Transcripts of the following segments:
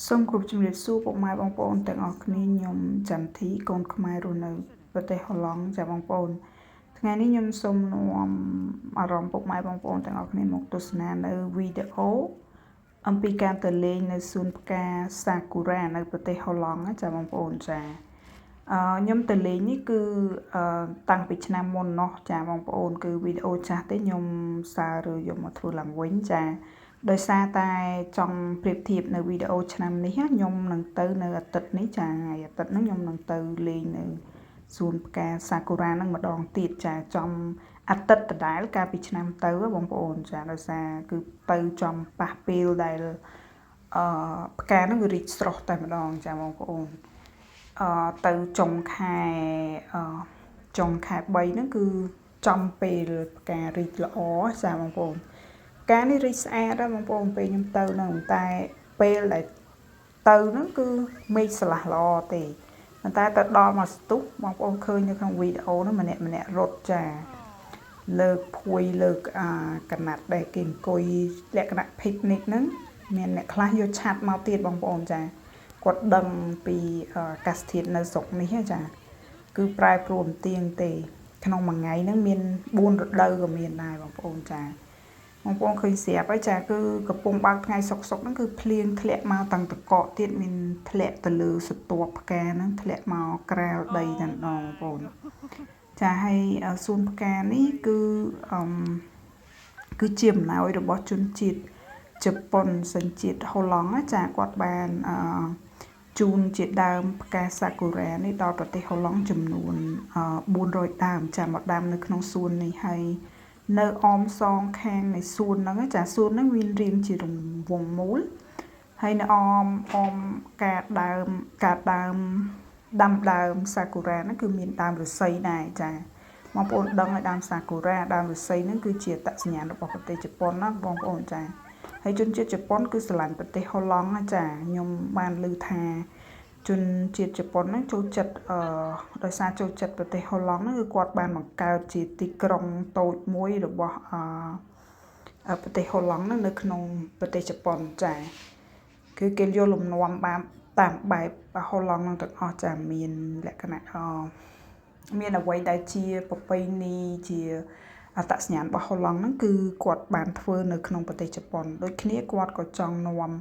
សូមគោរពជំរាបសួរពុកម៉ែបងប្អូនទាំងអស់គ្នាខ្ញុំចន្ទធីកូនខ្មែររស់នៅប្រទេសហូឡង់ចាបងប្អូនថ្ងៃនេះខ្ញុំសូមនាំអារម្មណ៍ពុកម៉ែបងប្អូនទាំងអស់គ្នាមកទស្សនានៅវីដេអូអំពីការទៅលេងនៅសួនផ្កាសាគូរ៉ានៅប្រទេសហូឡង់ចាបងប្អូនចាខ្ញុំទៅលេងនេះគឺតាំងពីឆ្នាំមុនណោះចាបងប្អូនគឺវីដេអូចាស់ទេខ្ញុំសារយកមកធ្វើឡើងវិញចាដោយសារតែចង់ប្រៀបធៀបនៅវីដេអូឆ្នាំនេះខ្ញុំនឹងទៅនៅអាទិត្យនេះចាថ្ងៃអាទិត្យហ្នឹងខ្ញុំនឹងទៅលេងនៅសួនផ្កាសាគូរ៉ាហ្នឹងម្ដងទៀតចាចំអាទិត្យដដែលកាលពីឆ្នាំទៅបងប្អូនចាដោយសារគឺទៅចំប៉ះពេលដែលផ្កាហ្នឹងវារីកស្រស់តែម្ដងចាបងប្អូនទៅចុងខែ3ហ្នឹងគឺចំពេលផ្ការីកល្អចាបងប្អូនការនេះរីកស្អាតបងប្អូនពេលខ្ញុំទៅហ្នឹងតែពេលដែលទៅហ្នឹងគឺមេឃស្លាស់ល្អទេប៉ុន្តែទៅដល់មកស្ទុះបងប្អូនឃើញនៅក្នុងវីដេអូហ្នឹងម្នាក់រត់ចាលើកភួយលើកកណាត់ដែលគេអង្គុយលក្ខណៈ picnic ហ្នឹងមានអ្នកខ្លះយកឆាត់មកទៀតបងប្អូនចាគាត់ដឹងពីអាកាសធាតុនៅស្រុកនេះចាគឺប្រែប្រួលទៀងទេក្នុងមួយថ្ងៃហ្នឹងមាន4រដូវក៏មានដែរបងប្អូនចាបងប្អូនឃើញស្រាប់ហើយចាគឺកំពុងបើកថ្ងៃសុកហ្នឹងគឺភ្លៀងធ្លាក់មកតាំងតកកទៀតមានធ្លាក់ទៅលើសន្ទាប់ផ្កាហ្នឹងធ្លាក់មកក្រាលដីតែម្ដងបងប្អូនចាហើយសួនផ្កានេះគឺជាអំណោយរបស់ជនជាតិជប៉ុនសញ្ជាតិហូឡង់ចាគាត់បានជូនជាដើមផ្កាសាគូរ៉ានេះដល់ប្រទេសហូឡង់ចំនួន400ដើមចាមកដាំនៅក្នុងសួននេះហើយនៅអមសងខាងនៃសួនហ្នឹងចាសួនហ្នឹងមានរាងជារង្វង់មូលហើយនៅអមការដើមដាំដើមសាគូរ៉ាហ្នឹងគឺមានដើមឫស្សីដែរចាបងប្អូនដឹងហើយដើមសាគូរ៉ាដើមឫស្សីហ្នឹងគឺជាអត្តសញ្ញាណរបស់ប្រទេសជប៉ុនណាបងប្អូនចាហើយជនជាតិជប៉ុនគឺស្រឡាញ់ប្រទេសហូឡង់ណាចាខ្ញុំបានឮថាជនជាតិជប៉ុនហ្នឹងចូលចិត្តដោយសារចូលចិត្តប្រទេសហូឡង់ហ្នឹងគឺគាត់បានបង្កើតជាទីក្រុងតូចមួយរបស់ប្រទេសហូឡង់ហ្នឹងនៅក្នុងប្រទេសជប៉ុនចាគឺគេយកលំនាំតាមបែបហូឡង់ហ្នឹងទាំងអស់ចាមានលក្ខណៈមានអ្វីដែលជាប្រពៃណីជាអត្តសញ្ញាណរបស់ហូឡង់ហ្នឹងគឺគាត់បានធ្វើនៅក្នុងប្រទេសជប៉ុនដូចគ្នាគាត់ក៏ចង់នាំ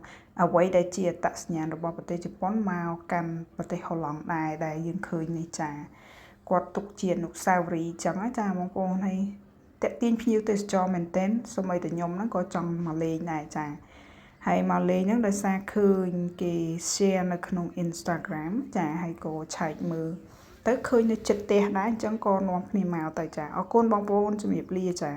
អ្វីដែលជាអត្តសញ្ញាណរបស់ប្រទេសជប៉ុនមកកាន់ប្រទេសហូឡង់ដែលយើងឃើញនេះចាគាត់ទុកជាអនុស្សាវរីយ៍ចឹងចាបងប្អូនហើយតាក់ទាញភ្ញៀវទេសចរមែនទែនសូម្បីតែខ្ញុំហ្នឹងក៏ចង់មកលេងដែរចាហើយមកលេងហ្នឹងដោយសារឃើញគេ share នៅក្នុង Instagram ចាហើយក៏ឆែកមើលទៅឃើញនៅចិត្តផ្ទះដែរអញ្ចឹងក៏នាំគ្នាមកទៅចាអរគុណបងប្អូនជំរាបលាចា